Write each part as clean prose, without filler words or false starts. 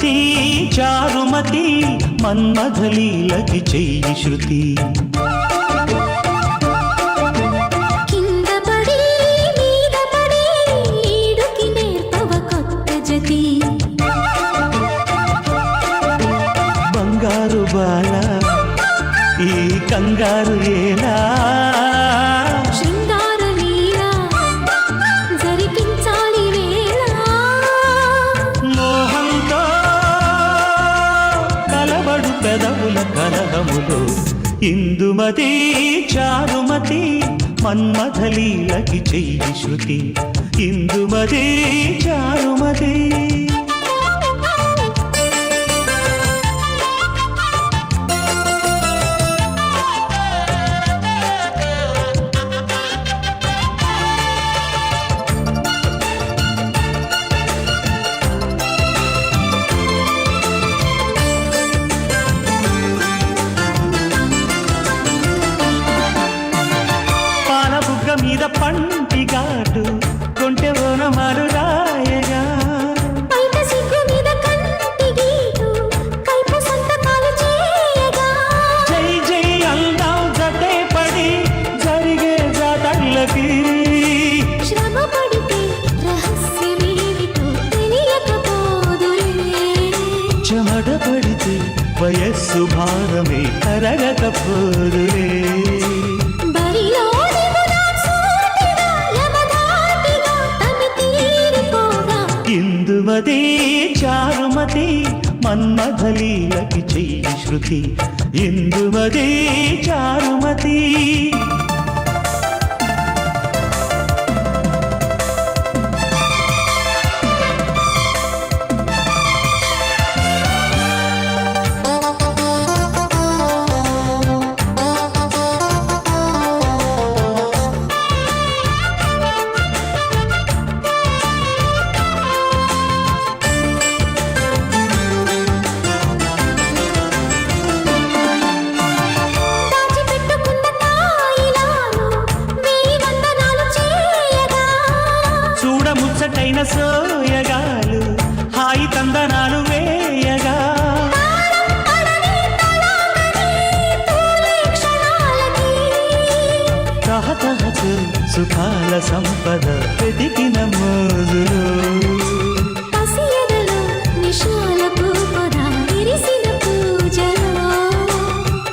ఇందుమతి చారుమతి మన్మథలీలకి చెయ్యి శృతి కింద పడి మీద పడి ఈడుకి నేర్పవ కొత్త జతి బంగారు బాల ఈ కంగారు ఏలా శృంగార లీల జరిపించాలి వేళ మోహంతో కలబడు పెదవుల కలహములో ఇందుమతి చారుమతి మన్మథలీలకి చెయ్యి శృతి ఇందుమతి చారుమతి మీద పంటి ఘాటు కొంటె ఓనమారు రాయగా పైట సిగ్గు మీద కంటి గీటు కైపు సంతకాలు చేయగా జై జై అందాం జతే పడి జరిగే జాతళ్ళకి శ్రమ పడితే రహస్యమేమిటో తెలియకపోదురే చెమట పడితే వయస్సు భారమే కరగకపోదులే బరిలో ఇందుమతి చారుమతి మన్మథలీలకి చెయ్యి శృతి ఇందుమతి చారుమతి ముచ్చటైన సోయగాలు హాయి తందనాలు వేయగా తహతహకు సుఖాల సంపద వెతికిన మోజులు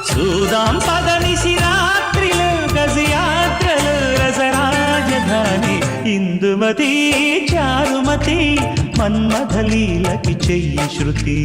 చూదాం పదనిసి రాత్రిలో గజయాత్రలు రసరాజధాని ఇందుమతి చారుమతి మన్మథలీలకి చెయ్యి శృతి